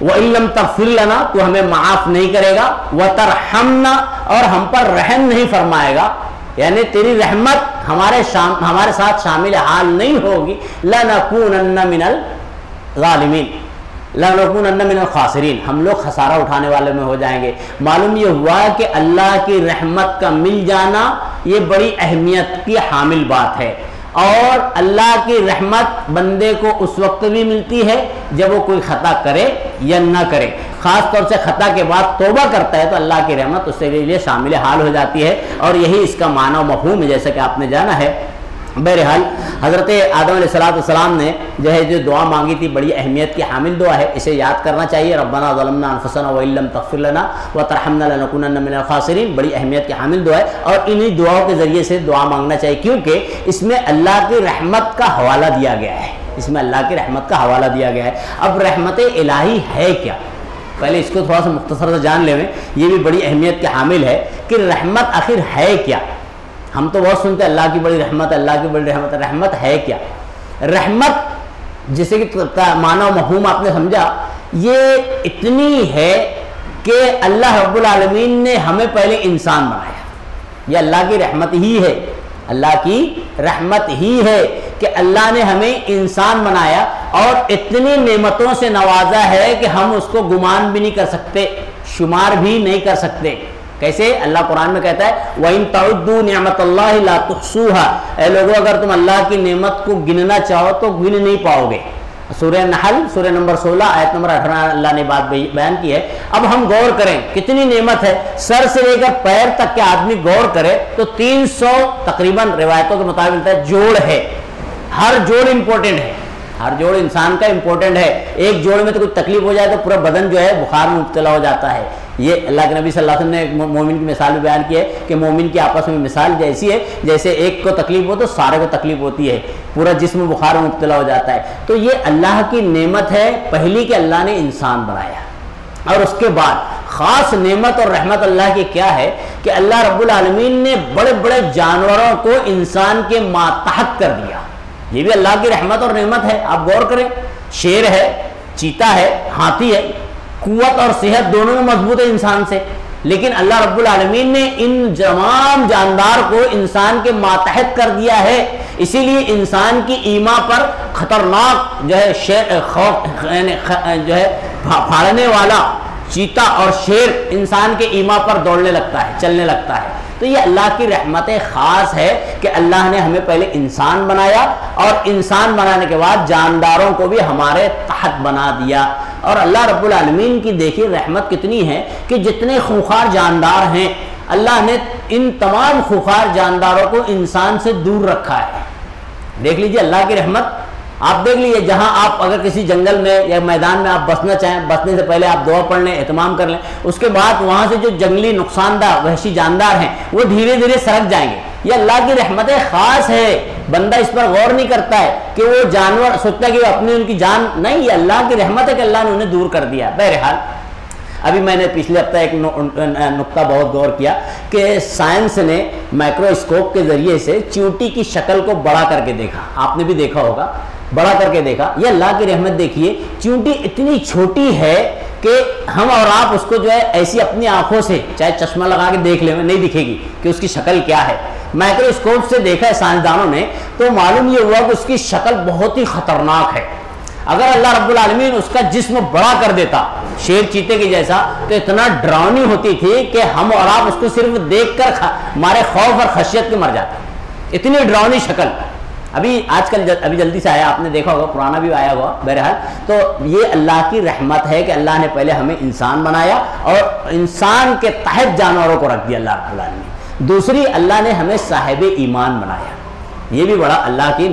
وَإِن لَّمْ تَغْفِرْ لَنَا تو ہمیں معاف نہیں کرے گا، وَتَرْحَمْنَا اور ہم پر رحم نہیں فرمائے گا، یعنی تیری رحمت ہمارے ساتھ شامل حال نہیں ہوگی، لَنَكُونَنَّ مِنَ الظَّالِمِينَ لَنَكُونَنَّ مِنَ الْخَاسِرِينَ، ہم لوگ خسارہ اٹھانے والے میں ہو جائیں گے۔ معلوم یہ ہوا کہ اللہ کی رحمت کا مل جانا یہ بڑی اہمیت کی حامل بات ہے، اور اللہ کی رحمت بندے کو اس وقت بھی ملتی ہے جب وہ کوئی خطا کرے یا نہ کرے، خاص طور سے خطا کے بعد توبہ کرتا ہے تو اللہ کی رحمت اس کے لیے شامل حال ہو جاتی ہے، اور یہی اس کا معنی و مفہوم ہے جیسا کہ آپ نے جانا ہے۔ بہرحال حضرت آدم علیہ السلام نے جو دعا مانگی تھی بڑی اہمیت کی حامل دعا ہے، اسے یاد کرنا چاہیے۔ ربنا ظلمنا انفسنا وان لم تغفر لنا وترحمنا لنکونن من الخاسرین، بڑی اہمیت کی حامل دعا ہے، اور انہی دعاؤں کے ذریعے سے دعا مانگنا چاہیے، کیونکہ اس میں اللہ کی رحمت کا حوالہ دیا گیا ہے، اس میں اللہ کی رحمت کا حوالہ دیا گیا ہے۔ اب رحمت الہی ہے کیا؟ پہلے اس کو تھوڑا سا مختصر سے جان لیں، یہ بھی بڑی اہمیت کی حامل ہے کہ رحمت آخر ہے کیا۔ ہم تو بہت سنتے ہیں اللہ کی بڑی رحمت، اللہ کی بڑی رحمت، رحمت ہے کیا؟ رحمت جیسے کہ معنی و مفہوم آپ نے سمجھا، یہ اتنی ہے کہ اللہ رب العالمین نے ہمیں پہلے انسان بنایا، یہ اللہ کی رحمت ہی ہے، اللہ کی رحمت ہی ہے کہ اللہ نے ہمیں انسان بنایا اور اتنی نعمتوں سے نوازا ہے کہ ہم اس کو گمان بھی نہیں کر سکتے، شمار بھی نہیں کر سکتے۔ کیسے؟ اللہ قرآن میں کہتا ہے وَإِن تَعُدُّوا نِعْمَةَ اللَّهِ لَا تُحْصُوهَا، اے لوگوں اگر تم اللہ کی نعمت کو گننا چاہو تو گن نہیں پاؤ گے۔ سورہ نحل سورہ نمبر 16 آیت نمبر 18 اللہ نے بات بیان کی ہے۔ اب ہم غور کریں کتنی نعمت ہے، سر سے لے کر پیر تک کے آدمی غور کرے تو 300 تقریباً روایتوں کے مطابق جوڑ ہے، ہر جوڑ امپورٹنٹ ہے، ہر جوڑ انسان کا امپورٹنٹ ہے۔ ایک جوڑ میں تو کچھ تکلیف ہو جائے تو پورا بدن جو ہے بخار میں مبتلا ہو جاتا ہے۔ یہ اللہ کے نبی صلی اللہ علیہ وسلم نے مومن کی مثال بھی بیان کی ہے کہ مومن کی آپس میں مثال جیسی ہے جیسے ایک کو تکلیف ہو تو سارے کو تکلیف ہوتی ہے، پورا جسم بخار میں مبتلا ہو جاتا ہے۔ تو یہ اللہ کی نعمت ہے پہلی کہ اللہ نے انسان بنایا، اور اس کے بعد خاص نعمت اور رحمت اللہ کی کیا ہے کہ اللہ رب العالمین نے بڑے بڑے جانوروں کو انسان کے ماتحت کر دیا، یہ بھی اللہ کی رحمت اور نعمت ہے۔ آپ غور کریں، شیر ہے، چیتا ہے، ہاتھی ہے، قوت اور صحت دونوں میں مضبوط ہے انسان سے، لیکن اللہ رب العالمین نے ان تمام جاندار کو انسان کے ماتحت کر دیا ہے، اسی لیے انسان کی ایما پر خطرناک جو ہے پھاڑنے والا چیتا اور شیر انسان کے ایما پر دوڑنے لگتا ہے، چلنے لگتا ہے۔ تو یہ اللہ کی رحمت خاص ہے کہ اللہ نے ہمیں پہلے انسان بنایا اور انسان بنانے کے بعد جانداروں کو بھی ہمارے تحت بنا دیا۔ اور اللہ رب العالمین کی دیکھیے رحمت کتنی ہے کہ جتنے خونخوار جاندار ہیں اللہ نے ان تمام خونخوار جانداروں کو انسان سے دور رکھا ہے۔ دیکھ لیجئے اللہ کی رحمت، آپ دیکھ لیجئے جہاں آپ اگر کسی جنگل میں یا میدان میں آپ بسنا چاہیں، بسنے سے پہلے آپ دعا پڑھ لیں، اہتمام کر لیں، اس کے بعد وہاں سے جو جنگلی نقصان دہ وحشی جاندار ہیں وہ دھیرے دھیرے سرک جائیں گے۔ یہ اللہ کی رحمت خاص ہے، بندہ اس پر غور نہیں کرتا ہے کہ وہ جانور سوچتا ہے کہ وہ اپنی ان کی جان، نہیں، یہ اللہ کی رحمت ہے کہ اللہ نے انہیں دور کر دیا۔ بہرحال ابھی میں نے پچھلے ہفتہ ایک نقطہ بہت غور کیا کہ سائنس نے مائکروسکوپ کے ذریعے سے چیونٹی کی شکل کو بڑا کر کے دیکھا، آپ نے بھی دیکھا ہوگا، بڑا کر کے دیکھا۔ یہ اللہ کی رحمت دیکھیے، چیونٹی اتنی چھوٹی ہے کہ ہم اور آپ اس کو جو ہے ایسی اپنی آنکھوں سے چاہے چشمہ لگا کے دیکھ لیں نہیں دکھے گی کہ اس کی شکل کیا ہے۔ مائکروسکوپ سے دیکھا ہے سائنسدانوں نے تو معلوم یہ ہوا کہ اس کی شکل بہت ہی خطرناک ہے۔ اگر اللہ رب العالمین اس کا جسم بڑا کر دیتا شیر چیتے کی جیسا تو اتنا ڈراؤنی ہوتی تھی کہ ہم اور آپ اس کو صرف دیکھ کر ہمارے خوف اور خشیت کے مر جاتے، اتنی ڈراؤنی شکل۔ ابھی آج کل ابھی جلدی سے آیا، آپ نے دیکھا ہوگا، پرانا بھی آیا ہوا۔ بہرحال تو یہ اللہ کی رحمت ہے کہ اللہ نے پہلے ہمیں انسان بنایا اور انسان کے تحت جانوروں کو رکھ دیا اللہ رب العالمین۔ دوسری، اللہ نے ہمیں صاحب ایمان بنایا، یہ بھی بڑا اللہ کی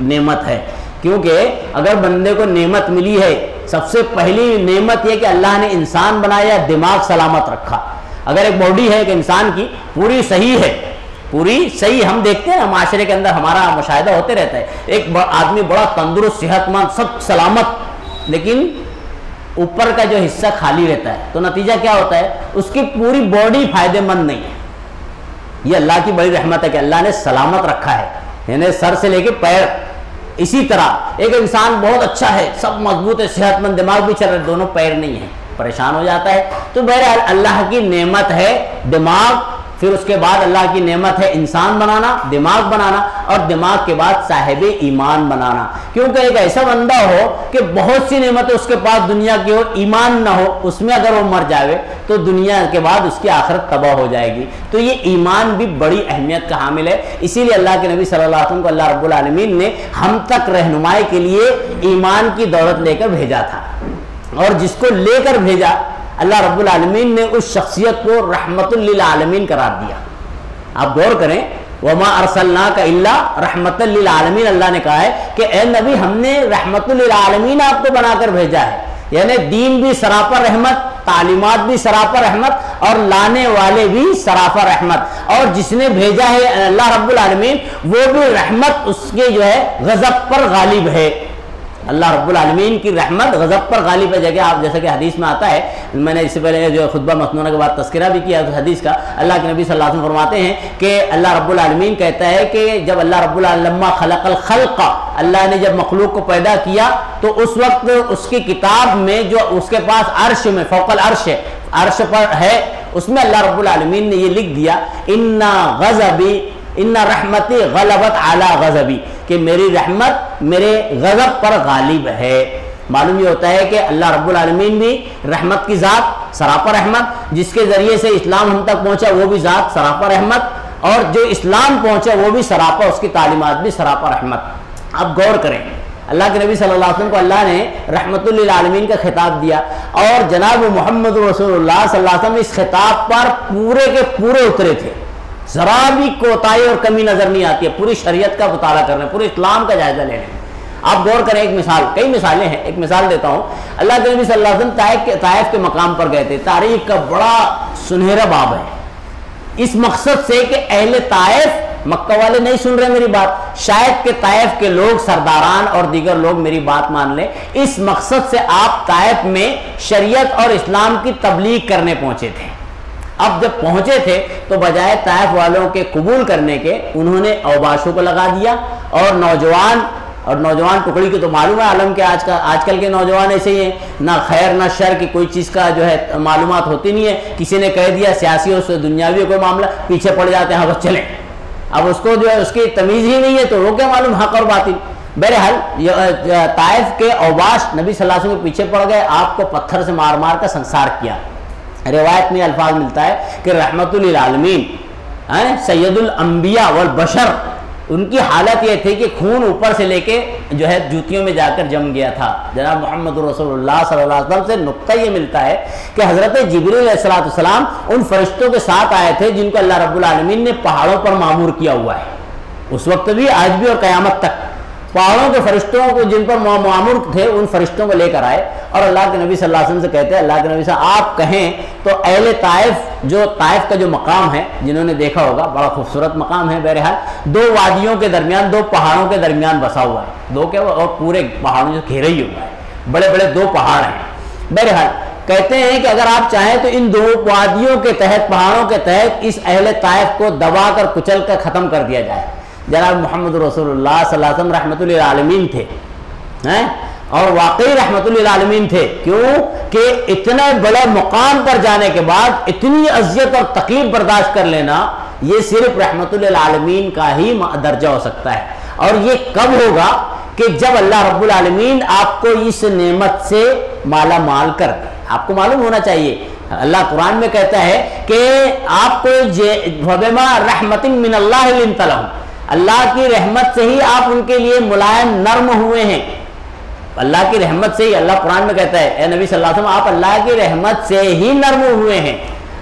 نعمت ہے، کیونکہ اگر بندے کو نعمت ملی ہے، سب سے پہلی نعمت یہ کہ اللہ نے انسان بنایا، دماغ سلامت رکھا۔ اگر ایک باڈی ہے کہ انسان کی پوری صحیح ہے، پوری صحیح، ہم دیکھتے ہیں نا معاشرے کے اندر ہمارا مشاہدہ ہوتے رہتا ہے، ایک آدمی بڑا تندرست صحت مند سب سلامت، لیکن اوپر کا جو حصہ خالی رہتا ہے، تو نتیجہ کیا ہوتا ہے؟ اس کی پوری باڈی فائدہ مند نہیں ہے۔ یہ اللہ کی بڑی رحمت ہے کہ اللہ نے سلامت رکھا ہے، یعنی سر سے لے کے پیر اسی طرح ایک انسان بہت اچھا ہے، سب مضبوط ہے، صحت مند، دماغ بھی چل رہا ہے، دونوں پیر نہیں ہیں، پریشان ہو جاتا ہے۔ تو بہرحال اللہ کی نعمت ہے دماغ، پھر اس کے بعد اللہ کی نعمت ہے انسان بنانا، دماغ بنانا، اور دماغ کے بعد صاحب ایمان بنانا۔ کیونکہ ایک ایسا بندہ ہو کہ بہت سی نعمتیں اس کے پاس دنیا کی ہو، ایمان نہ ہو، اس میں اگر وہ مر جائے تو دنیا کے بعد اس کی آخرت تباہ ہو جائے گی۔ تو یہ ایمان بھی بڑی اہمیت کا حامل ہے، اسی لیے اللہ کے نبی صلی اللہ علیہ وسلم کو اللہ رب العالمین نے ہم تک رہنمائی کے لیے ایمان کی دولت لے کر بھیجا تھا، اور جس کو لے کر بھیجا اللہ رب العالمین نے اس شخصیت کو رحمت للعالمین قرار دیا۔ آپ غور کریں، وما ارسلناک الا رحمت للعالمین، اللہ نے کہا ہے کہ اے نبی ہم نے رحمت للعالمین آپ کو بنا کر بھیجا ہے، یعنی دین بھی سراپا رحمت، تعلیمات بھی سراپا رحمت، اور لانے والے بھی سراپا رحمت، اور جس نے بھیجا ہے اللہ رب العالمین وہ بھی رحمت اس کے جو ہے غضب پر غالب ہے۔ اللہ رب العالمین کی رحمت غضب پر غالب ہے، جگہ آپ جیسا کہ حدیث میں آتا ہے، میں نے اس سے پہلے جو خطبہ مسنونہ کے بعد تذکرہ بھی کیا اس حدیث کا، اللہ کے نبی صلی اللہ علیہ وسلم فرماتے ہیں کہ اللہ رب العالمین کہتا ہے کہ جب اللہ رب العالمین خلق الخلق، اللہ نے جب مخلوق کو پیدا کیا تو اس وقت اس کی کتاب میں جو اس کے پاس عرش میں فوق العرش ہے، عرش پر ہے، اس میں اللہ رب العالمین نے یہ لکھ دیا ان رحمتی غلبت علی غضبی، کہ میری رحمت میرے غضب پر غالب ہے۔ معلوم یہ ہوتا ہے کہ اللہ رب العالمین بھی رحمت کی ذات، سراپا رحمت، جس کے ذریعے سے اسلام ہم تک پہنچا وہ بھی ذات سراپا رحمت، اور جو اسلام پہنچا وہ بھی سراپا، اس کی تعلیمات بھی سراپا رحمت۔ اب غور کریں، اللہ کے نبی صلی اللہ علیہ وسلم کو اللہ نے رحمت للعالمین کا خطاب دیا، اور جناب محمد رسول اللہ صلی اللہ علیہ وسلم اس خطاب پر پورے کے پورے اترے تھے، ذرا بھی کوتاہی اور کمی نظر نہیں آتی ہے، پوری شریعت کا مطالعہ کرنے، پورے اسلام کا جائزہ لینے۔ آپ غور کریں، ایک مثال، کئی مثالیں ہیں، ایک مثال دیتا ہوں۔ اللہ کے نبی صلی اللہ علیہ وسلم طائف کے مقام پر گئے تھے، تاریخ کا بڑا سنہرا باب ہے، اس مقصد سے کہ اہل طائف، مکہ والے نہیں سن رہے میری بات، شاید کہ طائف کے لوگ، سرداران اور دیگر لوگ میری بات مان لیں، اس مقصد سے آپ طائف میں شریعت اور اسلام کی تبلیغ کرنے پہنچے تھے۔ اب جب پہنچے تھے تو بجائے طائف والوں کے قبول کرنے کے انہوں نے اوباشوں کو لگا دیا، اور نوجوان ٹکڑی کی تو معلوم ہے عالم کے آج کل کے نوجوان ایسے ہی ہیں، نہ خیر نہ شر کی کوئی چیز کا جو ہے معلومات ہوتی نہیں ہے، کسی نے کہہ دیا سیاسی اور دنیاوی کوئی معاملہ پیچھے پڑ جاتے ہیں، بس چلیں، اب اس کو جو ہے اس کی تمیز ہی نہیں ہے تو وہ کیا معلوم حق اور باطل۔ بہرحال طائف کے اوباش نبی صلی اللہ علیہ وسلم کے پیچھے پڑ گئے، آپ کو پتھر سے مار مار کر سنسار کیا۔ روایت میں الفاظ ملتا ہے کہ رحمت للعالمین سید الانبیاء والبشر، ان کی حالت یہ تھی کہ خون اوپر سے لے کے جو ہے جوتیوں میں جا کر جم گیا تھا۔ جناب محمد رسول اللہ صلی اللہ علیہ وسلم سے نقطہ یہ ملتا ہے کہ حضرت جبریل علیہ السلام ان فرشتوں کے ساتھ آئے تھے جن کو اللہ رب العالمین نے پہاڑوں پر معمور کیا ہوا ہے، اس وقت بھی، آج بھی، اور قیامت تک پہاڑوں کے فرشتوں کو جن پر معمور تھے ان فرشتوں کو لے کر آئے، اور اللہ کے نبی صلی اللہ علیہ وسلم سے کہتے ہیں، اللہ کے نبی صلی اللہ علیہ وسلم آپ کہیں تو اہل طائف، جو طائف کا جو مقام ہے جنہوں نے دیکھا ہوگا بڑا خوبصورت مقام ہے، بہرحال دو وادیوں کے درمیان، دو پہاڑوں کے درمیان بسا ہوا ہے، دو کیا اور پورے پہاڑوں سے گھیرا ہی ہوا ہے، بڑے بڑے دو پہاڑ ہیں۔ بہرحال کہتے ہیں کہ اگر آپ چاہیں تو ان دو وادیوں کے تحت، پہاڑوں کے تحت اس اہل طائف کو دبا کر کچل کر ختم کر دیا جائے۔ جناب محمد رسول اللہ صلی اللہ علیہ وسلم رحمت للعالمین تھے، اور واقعی رحمت للعالمین تھے، کیوں کہ اتنے بڑے مقام پر جانے کے بعد اتنی اذیت اور تکلیف برداشت کر لینا، یہ صرف رحمت للعالمین کا ہی درجہ ہو سکتا ہے۔ اور یہ کب ہوگا کہ جب اللہ رب العالمین آپ کو اس نعمت سے مالا مال کر دے۔ آپ کو معلوم ہونا چاہیے، اللہ قرآن میں کہتا ہے کہ آپ کو فبما رحمت من اللہ لنت لہم، اللہ کی رحمت سے ہی آپ ان کے لیے ملائم نرم ہوئے ہیں، اللہ کی رحمت سے ہی، اللہ قرآن میں کہتا ہے اے نبی صلی اللہ علیہ وسلم آپ اللہ کی رحمت سے ہی نرم ہوئے ہیں۔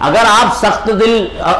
اگر آپ سخت دل،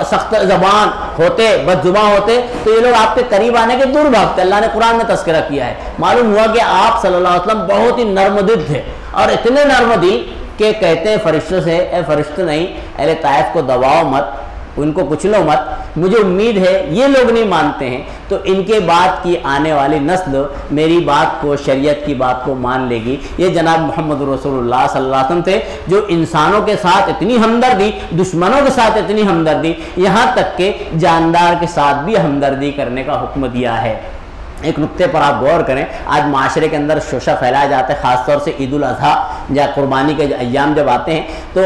سخت زبان ہوتے، بد زبان ہوتے تو یہ لوگ آپ کے قریب آنے کے دور بھاگتے۔ اللہ نے قرآن میں تذکرہ کیا ہے، معلوم ہوا کہ آپ صلی اللہ علیہ وسلم بہت ہی نرم دل تھے، اور اتنے نرم دل کہ کہتے ہیں فرشتوں سے، اے فرشتوں نہیں، اہل طائف کو دباؤ مت، ان کو کچلو مت، مجھے امید ہے یہ لوگ نہیں مانتے ہیں تو ان کے بعد کی آنے والی نسل میری بات کو، شریعت کی بات کو مان لے گی۔ یہ جناب محمد رسول اللہ صلی اللہ علیہ وسلم تھے جو انسانوں کے ساتھ اتنی ہمدردی، دشمنوں کے ساتھ اتنی ہمدردی، یہاں تک کہ جاندار کے ساتھ بھی ہمدردی کرنے کا حکم دیا ہے۔ ایک نقطے پر آپ غور کریں، آج معاشرے کے اندر شوشہ پھیلایا جاتا ہے، خاص طور سے عید الاضحیٰ یا قربانی کے ایام جب آتے ہیں تو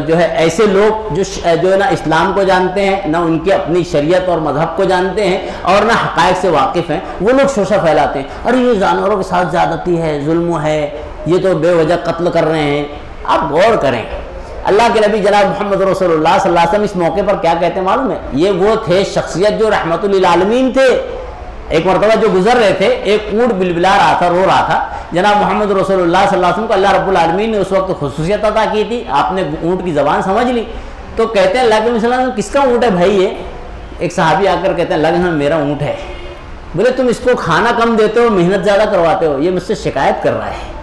جو ہے ایسے لوگ جو نہ اسلام کو جانتے ہیں، نہ ان کی اپنی شریعت اور مذہب کو جانتے ہیں، اور نہ حقائق سے واقف ہیں، وہ لوگ شوشہ پھیلاتے ہیں، اور یہ جانوروں کے ساتھ زیادتی ہے، ظلم ہے، یہ تو بے وجہ قتل کر رہے ہیں۔ آپ غور کریں، اللہ کے نبی جناب محمد رسول اللہ صلی اللہ علیہ وسلم اس موقع پر کیا کہتے ہیں معلوم ہے؟ یہ وہ تھے شخصیت جو رحمت للعالمین تھے۔ ایک مرتبہ جو گزر رہے تھے، ایک اونٹ بلبلا رہا تھا، رو رہا تھا، جناب محمد رسول اللہ صلی اللہ علیہ وسلم کو اللہ رب العالمین نے اس وقت خصوصیت عطا کی تھی، آپ نے اونٹ کی زبان سمجھ لی، تو کہتے ہیں اللہ کے نبی صلی اللہ علیہ وسلم کس کا اونٹ ہے بھائی یہ؟ ایک صحابی آ کر کہتے ہیں اللہ میرا اونٹ ہے۔ بولے تم اس کو کھانا کم دیتے ہو، محنت زیادہ کرواتے ہو، یہ مجھ سے شکایت کر رہا ہے۔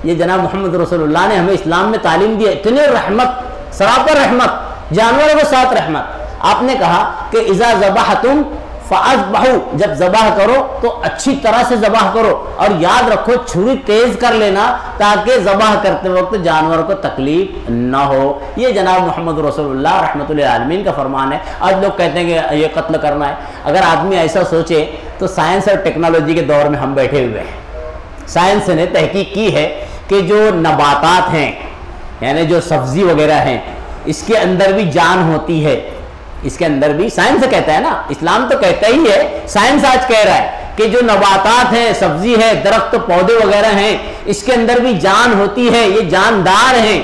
یہ جناب محمد رسول اللہ نے ہمیں اسلام میں تعلیم دی ہے، اتنی رحمت، سراپر رحمت، جانوروں کے ساتھ رحمت۔ آپ نے کہا کہ اذا ذبحتم فاذبحوا، جب ذبح کرو تو اچھی طرح سے ذبح کرو، اور یاد رکھو چھری تیز کر لینا تاکہ ذبح کرتے وقت جانور کو تکلیف نہ ہو۔ یہ جناب محمد رسول اللہ رحمۃ اللہ عالمین کا فرمان ہے۔ آج لوگ کہتے ہیں کہ یہ قتل کرنا ہے۔ اگر آدمی ایسا سوچے تو سائنس اور ٹیکنالوجی کے دور میں ہم بیٹھے ہوئے ہیں۔ سائنس نے تحقیق کی ہے کہ جو نباتات ہیں، یعنی جو سبزی وغیرہ ہیں، اس کے اندر بھی جان ہوتی ہے، اس کے اندر بھی، سائنس کہتا ہے نا، اسلام تو کہتا ہی ہے، سائنس آج کہہ رہا ہے کہ جو نباتات ہیں، سبزی ہے، درخت پودے وغیرہ ہیں، اس کے اندر بھی جان ہوتی ہے، یہ جاندار ہیں،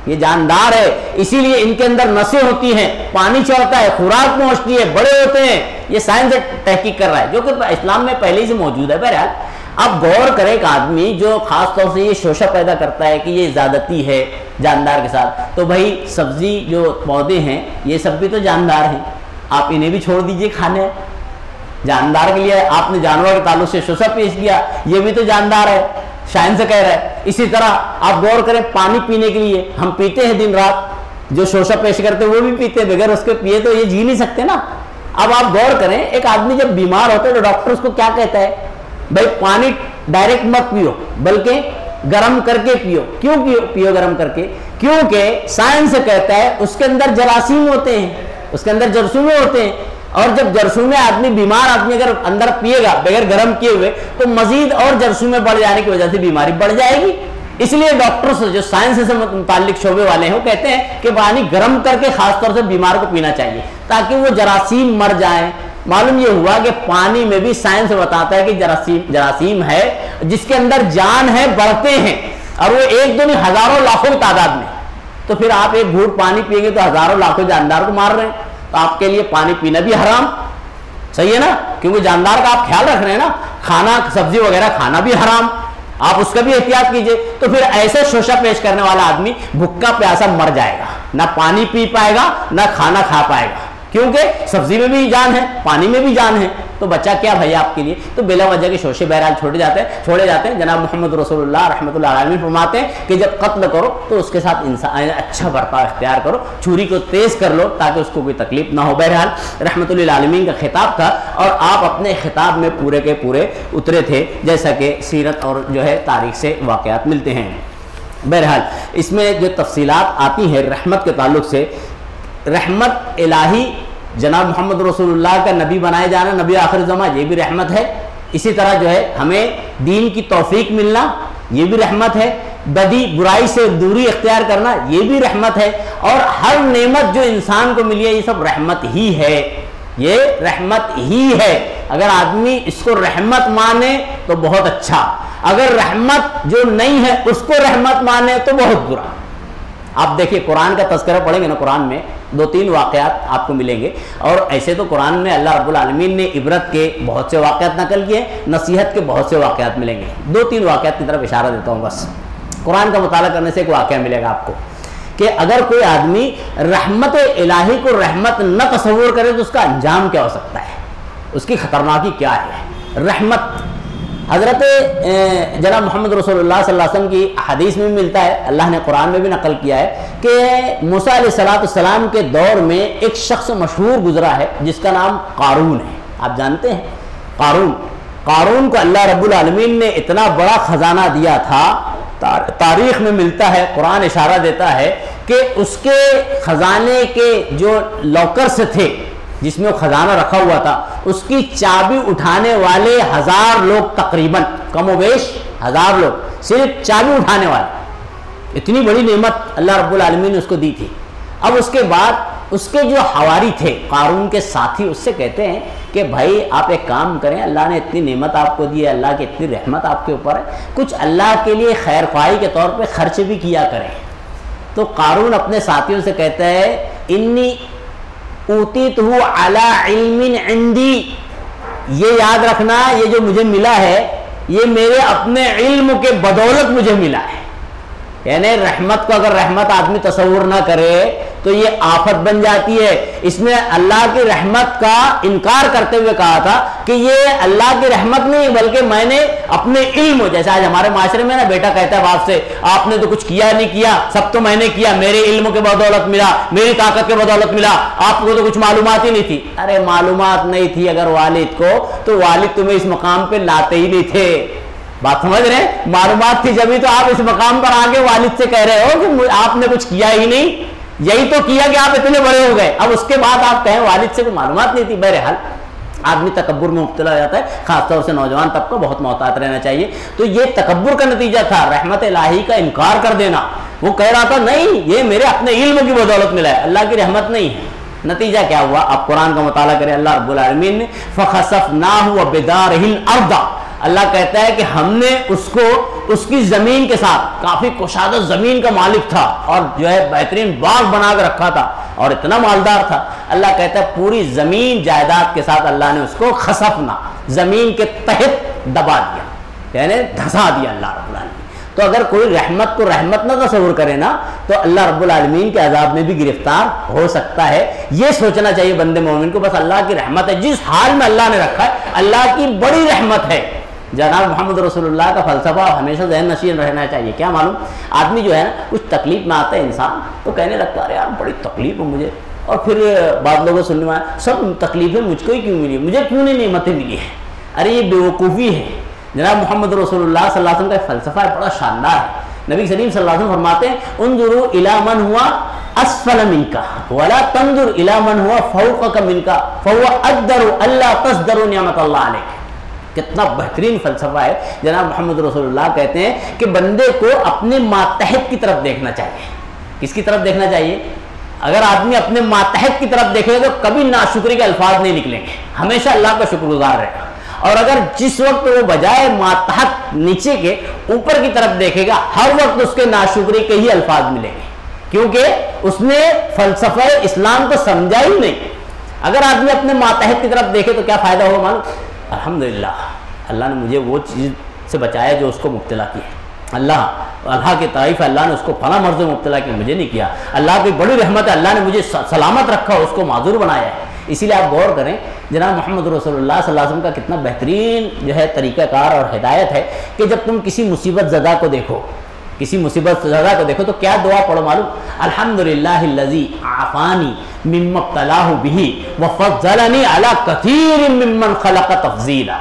یہ جاندار ہے، اسی لیے ان کے اندر نسیں ہوتی ہیں، پانی چڑھتا ہے، خوراک پہنچتی ہے، بڑے ہوتے ہیں۔ یہ سائنس تحقیق کر رہا ہے، جو کہ اسلام میں پہلے ہی سے موجود ہے۔ بہرحال اب غور کرے ایک آدمی جو خاص طور سے یہ شوشہ پیدا کرتا ہے کہ یہ زیادتی ہے جاندار کے ساتھ، تو بھائی سبزی جو پودے ہیں یہ سب بھی تو جاندار ہیں، آپ انہیں بھی چھوڑ دیجئے کھانے۔ جاندار کے لیے آپ نے جانور کے تعلق سے شوشہ پیش کیا، یہ بھی تو جاندار ہے، سائنس کہہ رہا ہے۔ اسی طرح آپ غور کریں پانی پینے کے لیے، ہم پیتے ہیں دن رات، جو شوشہ پیش کرتے ہیں وہ بھی پیتے ہیں، بغیر اس کے پیے تو یہ جی نہیں سکتے نا۔ اب آپ غور کریں ایک آدمی جب بیمار ہوتا ہے تو ڈاکٹر اس کو کیا کہتا ہے؟ بھائی پانی ڈائریکٹ مت پیو، بلکہ گرم کر کے پیو۔ کیوں پیو گرم کر کے؟ کیونکہ سائنس کہتا ہے اس کے اندر جراثیم ہوتے ہیں، اس کے اندر جرثومے ہوتے ہیں، اور جب جرثومے آدمی بیمار آدمی اگر اندر پیے گا بغیر گرم کیے ہوئے تو مزید اور جرثومے بڑھ جانے کی وجہ سے بیماری بڑھ جائے گی۔ اس لیے ڈاکٹرز جو سائنس سے متعلق شعبے والے ہیں وہ کہتے ہیں کہ پانی گرم کر کے خاص طور سے بیمار کو پینا چاہیے تاکہ وہ جراثیم مر جائیں۔ معلوم یہ ہوا کہ پانی میں بھی سائنس بتاتا ہے کہ جراثیم ہے جس کے اندر جان ہے، بڑھتے ہیں، اور وہ ایک دو نہیں ہزاروں لاکھوں کی تعداد میں۔ تو پھر آپ ایک گھونٹ پانی پییں گے تو ہزاروں لاکھوں جاندار کو مار رہے ہیں، تو آپ کے لیے پانی پینا بھی حرام، صحیح ہے نا؟ کیونکہ جاندار کا آپ خیال رکھ رہے ہیں نا، کھانا سبزی وغیرہ کھانا بھی حرام، آپ اس کا بھی احتیاط کیجئے۔ تو پھر ایسے شوشہ پیش کرنے والا آدمی بھوکا پیاسا مر جائے گا، نہ پانی پی پائے گا نہ کھانا کھا پائے گا، کیونکہ سبزی میں بھی جان ہے، پانی میں بھی جان ہے، تو بچہ کیا بھائی آپ کے لیے؟ تو بلا وجہ کے شوشے بہرحال چھوڑے جاتے ہیں۔ جناب محمد رسول اللہ رحمۃ اللہ علیہ فرماتے ہیں کہ جب قتل کرو تو اس کے ساتھ انسان اچھا برتاؤ اختیار کرو، چھری کو تیز کر لو تاکہ اس کو کوئی تکلیف نہ ہو۔ بہرحال رحمۃ اللہ عالمین کا خطاب تھا اور آپ اپنے خطاب میں پورے کے پورے اترے تھے، جیسا کہ سیرت اور جو ہے تاریخ سے واقعات ملتے ہیں۔ بہرحال اس میں جو تفصیلات آتی ہیں رحمت کے تعلق سے، رحمت الہی جناب محمد رسول اللہ کا نبی بنائے جانا، نبی آخر زمان، یہ بھی رحمت ہے۔ اسی طرح جو ہے ہمیں دین کی توفیق ملنا، یہ بھی رحمت ہے۔ بدی برائی سے دوری اختیار کرنا، یہ بھی رحمت ہے۔ اور ہر نعمت جو انسان کو ملی ہے یہ سب رحمت ہی ہے، یہ رحمت ہی ہے۔ اگر آدمی اس کو رحمت مانے تو بہت اچھا، اگر رحمت جو نہیں ہے اس کو رحمت مانے تو بہت برا۔ آپ دیکھیے قرآن کا تذکرہ پڑھیں گے نا، قرآن میں دو تین واقعات آپ کو ملیں گے، اور ایسے تو قرآن میں اللہ رب العالمین نے عبرت کے بہت سے واقعات نقل کیے، نصیحت کے بہت سے واقعات ملیں گے۔ دو تین واقعات کی طرف اشارہ دیتا ہوں بس۔ قرآن کا مطالعہ کرنے سے ایک واقعہ ملے گا آپ کو کہ اگر کوئی آدمی رحمت الہی کو رحمت نہ تصور کرے تو اس کا انجام کیا ہو سکتا ہے، اس کی خطرناکی کیا ہے۔ رحمت حضرت جناب محمد رسول اللہ صلی اللہ علیہ وسلم کی حدیث میں بھی ملتا ہے، اللہ نے قرآن میں بھی نقل کیا ہے کہ موسیٰ علیہ السلام کے دور میں ایک شخص مشہور گزرا ہے جس کا نام قارون ہے۔ آپ جانتے ہیں قارون کو اللہ رب العالمین نے اتنا بڑا خزانہ دیا تھا، تاریخ میں ملتا ہے، قرآن اشارہ دیتا ہے کہ اس کے خزانے کے جو لاکرز تھے، جس میں وہ خزانہ رکھا ہوا تھا، اس کی چابی اٹھانے والے 1000 لوگ تقریباً، کم و بیش 1000 لوگ، صرف چابی اٹھانے والے. اتنی بڑی نعمت اللہ رب العالمین نے اس کو دی تھی. اب اس کے بعد اس کے جو حواری تھے، قارون کے ساتھی، اس سے کہتے ہیں کہ بھائی آپ ایک کام کریں، اللہ نے اتنی نعمت آپ کو دی ہے، اللہ کی اتنی رحمت آپ کے اوپر ہے، کچھ اللہ کے لیے خیر خواہی کے طور پہ خرچ بھی کیا کریں. تو قارون اپنے ساتھیوں سے کہتا ہے انی اوتیتہ علی علم عندی، یہ یاد رکھنا یہ جو مجھے ملا ہے یہ میرے اپنے علم کے بدولت مجھے ملا ہے. یعنی رحمت کو اگر رحمت آدمی تصور نہ کرے تو یہ آفت بن جاتی ہے. اس نے اللہ کی رحمت کا انکار کرتے ہوئے کہا تھا کہ یہ اللہ کی رحمت نہیں بلکہ میں نے اپنے علم، جیسے آج ہمارے معاشرے میں نا بیٹا کہتا ہے باپ سے آپ نے تو کچھ کیا نہیں کیا، سب تو میں نے کیا، میرے علم کے بدولت ملا، میری طاقت کے بدولت ملا، آپ کو تو کچھ معلومات ہی نہیں تھی. ارے معلومات نہیں تھی اگر والد کو تو والد تمہیں اس مقام پہ لاتے ہی نہیں تھے. بات سمجھ رہے ہیں؟ معلومات تھی جبھی تو آپ اس مقام پر آگے والد سے کہہ رہے ہو کہ آپ نے کچھ کیا ہی نہیں، یہی تو کیا کہ آپ اتنے بڑے ہو گئے. اب اس کے بعد آپ کہیں والد سے کوئی معلومات نہیں تھی. بہرحال آدمی تکبر میں مبتلا ہو جاتا ہے، خاص طور سے نوجوان طبقہ بہت محتاط رہنا چاہیے. تو یہ تکبر کا نتیجہ تھا، رحمت الہی کا انکار کر دینا. وہ کہہ رہا تھا نہیں یہ میرے اپنے علم کی بدولت ملا ہے، اللہ کی رحمت نہیں ہے. نتیجہ کیا ہوا؟ آپ قرآن کا مطالعہ کریں. اللہ رب العالمین نے فَخَسَفْنَاهُ وَبِدَارِهِ الْأَرْضَ، اللہ کہتا ہے کہ ہم نے اس کو اس کی زمین کے ساتھ، کافی کشادہ زمین کا مالک تھا اور جو ہے بہترین باغ بنا کے رکھا تھا اور اتنا مالدار تھا، اللہ کہتا ہے پوری زمین جائیداد کے ساتھ اللہ نے اس کو خسفنا، زمین کے تحت دبا دیا، یعنی دھسا دیا اللہ رب العالمین. تو اگر کوئی رحمت کو رحمت نہ تصور کرے نا تو اللہ رب العالمین کے عذاب میں بھی گرفتار ہو سکتا ہے. یہ سوچنا چاہیے بندے مومن کو بس اللہ کی رحمت ہے، جس حال میں اللہ نے رکھا ہے اللہ کی بڑی رحمت ہے. جناب محمد رسول اللہ کا فلسفہ ہمیشہ ذہن نشین رہنا چاہیے. کیا معلوم آدمی جو ہے نا کچھ تکلیف میں آتا ہے انسان تو کہنے لگتا ہے ارے یار بڑی تکلیف ہے مجھے، اور پھر بعض لوگوں سننے میں سب تکلیفیں مجھ کو ہی کیوں ملی، مجھے کیوں نہیں نعمتیں ملی ہیں. ارے یہ بیوقوفی ہے. جناب محمد رسول اللہ صلی اللہ علیہ وسلم کا فلسفہ ہے بڑا شاندار ہے. نبی کریم صلی اللہ علیہ وسلم فرماتے ہیں انظروا الی من ہوا اسفل منک ولا تنظر الی من ہوا فوقک منک فهو اقدر الا تصدر نعمت اللہ علیک. کتنا بہترین فلسفہ ہے. جناب محمد رسول اللہ کہتے ہیں کہ بندے کو اپنے ماتحت کی طرف دیکھنا چاہیے. کس کی طرف دیکھنا چاہیے؟ اگر آدمی اپنے ماتحت کی طرف دیکھے گا تو کبھی ناشکری کے الفاظ نہیں نکلیں گے، ہمیشہ اللہ کا شکر گزار رہے گا. اور اگر جس وقت وہ بجائے ماتحت نیچے کے اوپر کی طرف دیکھے گا ہر وقت اس کے ناشکری کے ہی الفاظ ملیں گے، کیونکہ اس نے فلسفہ اسلام کو سمجھا ہی نہیں. اگر آدمی اپنے ماتحت کی طرف دیکھے تو کیا فائدہ ہوگا معلوم؟ الحمدللہ اللہ نے مجھے وہ چیز سے بچایا جو اس کو مبتلا کی ہے. اللہ کی تعریف ہے، اللہ نے اس کو فلاں مرض میں مبتلا کیا، مجھے نہیں کیا. اللہ کی بڑی رحمت ہے، اللہ نے مجھے سلامت رکھا، اس کو معذور بنایا ہے. اسی لیے آپ غور کریں جناب محمد رسول اللہ صلی اللہ علیہ وسلم کا کتنا بہترین جو ہے طریقہ کار اور ہدایت ہے کہ جب تم کسی مصیبت زدہ کو دیکھو، کسی مصیبت زدہ کو دیکھو تو کیا دعا پڑھو معلوم؟ الحمدللہ الذی عافانی مما ابتلاہ بہ وفضلنی علی کثیر ممن خلق تفضیلا.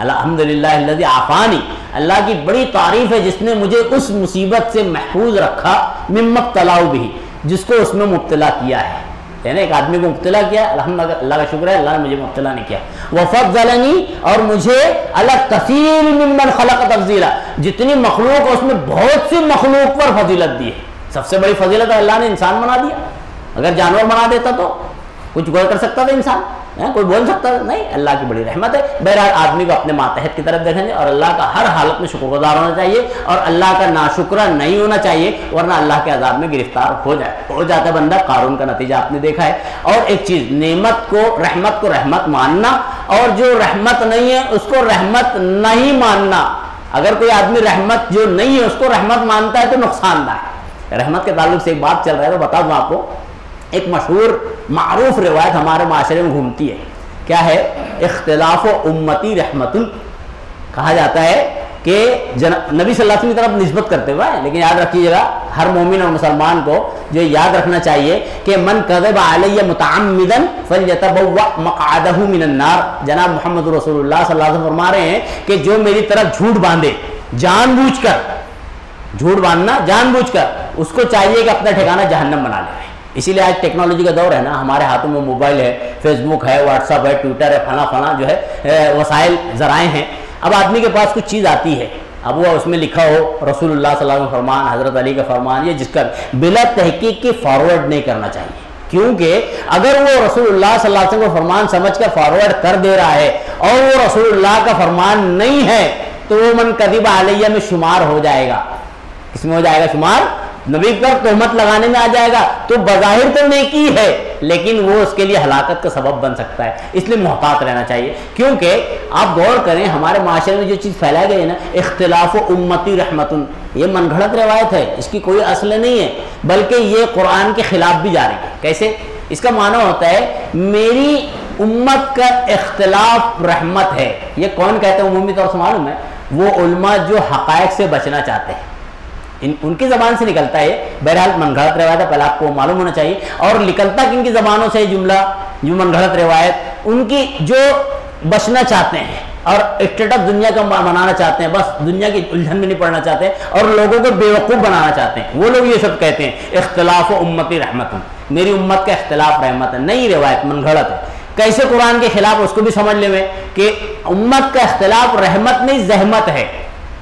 الحمدللہ الذی عافانی، اللہ کی بڑی تعریف ہے جس نے مجھے اس مصیبت سے محفوظ رکھا مما ابتلاہ بہ، جس کو اس میں مبتلا کیا ہے. یعنی ایک آدمی کو مبتلا کیا، الحمدللہ اللہ کا شکر ہے اللہ نے مجھے مبتلا نہیں کیا. وفضلنی، اور مجھے علی کثیر ممن خلق تفضیلا، جتنی مخلوق ہے اس میں بہت سی مخلوق پر فضیلت دی ہے. سب سے بڑی فضیلت اللہ نے انسان بنا دیا. اگر جانور بنا دیتا تو کچھ غور کر سکتا تھا انسان؟ کوئی بول سکتا تھا؟ نہیں. اللہ کی بڑی رحمت ہے. بہرحال آدمی کو اپنے ماتحت کی طرف دیکھیں گے اور اللہ کا ہر حالت میں شکر گزار ہونا چاہیے اور اللہ کا ناشکرہ نہیں ہونا چاہیے، ورنہ اللہ کے عذاب میں گرفتار ہو جاتا ہے بندہ. قارون کا نتیجہ آپ نے دیکھا ہے. اور ایک چیز، نعمت کو رحمت ماننا، اور جو رحمت نہیں ہے اس کو رحمت نہیں ماننا. اگر کوئی آدمی رحمت جو نہیں ہے اس کو رحمت مانتا ہے تو نقصان دہ ہے. رحمت کے تعلق سے ایک بات چل رہا ہے تو بتا دوں آپ کو. ایک مشہور معروف روایت ہمارے معاشرے میں گھومتی ہے. کیا ہے؟ اختلاف و امتی رحمت. کہا جاتا ہے کہ نبی صلی اللہ علیہ وسلم کی طرف نسبت کرتے ہوئے، لیکن یاد رکھیے گا ہر مومن اور مسلمان کو جو یاد رکھنا چاہیے کہ من کذب علی متعمدا فلیتبوأ مقعدہ من النار. جناب محمد رسول اللہ صلی اللہ علیہ وسلم فرما رہے ہیں کہ جو میری طرف جھوٹ باندھے جان بوجھ کر، جھوٹ باندھنا جان بوجھ کر، اس کو چاہیے کہ اپنا ٹھکانہ جہنم بنا لے. اسی لیے آج ٹیکنالوجی کا دور ہے نا, ہمارے ہاتھوں میں موبائل ہے, فیس بک ہے, واٹس ایپ ہے, ٹویٹر ہے, فلاں جو ہے وسائل ذرائع ہیں. اب آدمی کے پاس کچھ چیز آتی ہے, اب وہ اس میں لکھا ہو رسول اللہ صلی اللہ علیہ وسلم کا فرمان, حضرت علی کا فرمان, یہ جس کا بلا تحقیق کی فارورڈ نہیں کرنا چاہیے, کیونکہ اگر وہ رسول اللہ صلی اللہ علیہ وسلم کا فرمان سمجھ کر فارورڈ کر دے رہا ہے اور وہ رسول اللہ کا فرمان نہیں ہے تو وہ من کذب علیہ میں شمار ہو جائے گا. کس میں ہو جائے گا شمار؟ نبی پر تہمت لگانے میں آ جائے گا. تو بظاہر تو نیکی ہے لیکن وہ اس کے لیے ہلاکت کا سبب بن سکتا ہے, اس لیے محتاط رہنا چاہیے. کیونکہ آپ غور کریں, ہمارے معاشرے میں جو چیز پھیلائی گئی ہے نا, اختلاف و امتی رحمتن, یہ من گھڑت روایت ہے, اس کی کوئی اصل نہیں ہے, بلکہ یہ قرآن کے خلاف بھی جا رہی ہے. کیسے؟ اس کا معنی ہوتا ہے میری امت کا اختلاف رحمت ہے. یہ کون کہتے ہیں عمومی طور سے معلوم ہے؟ وہ علماء جو حقائق سے بچنا چاہتے ہیں, ان کی زبان سے نکلتا ہے. بہرحال من گھڑت روایت ہے, پہلے آپ کو معلوم ہونا چاہیے. اور نکلتا کن کی زبانوں سے جملہ, جو من گھڑت روایت, ان کی جو بچنا چاہتے ہیں اور اسٹیٹس دنیا کا بنانا چاہتے ہیں, بس دنیا کی الجھن میں نہیں پڑنا چاہتے اور لوگوں کو بیوقوف بنانا چاہتے ہیں, وہ لوگ یہ سب کہتے ہیں اختلاف و امتی رحمت, میری امت کا اختلاف رحمت ہے. نئی روایت من گھڑت ہے. کیسے قرآن کے خلاف؟ اس کو بھی سمجھ لے میں کہ امت کا اختلاف رحمت نہیں زحمت ہے.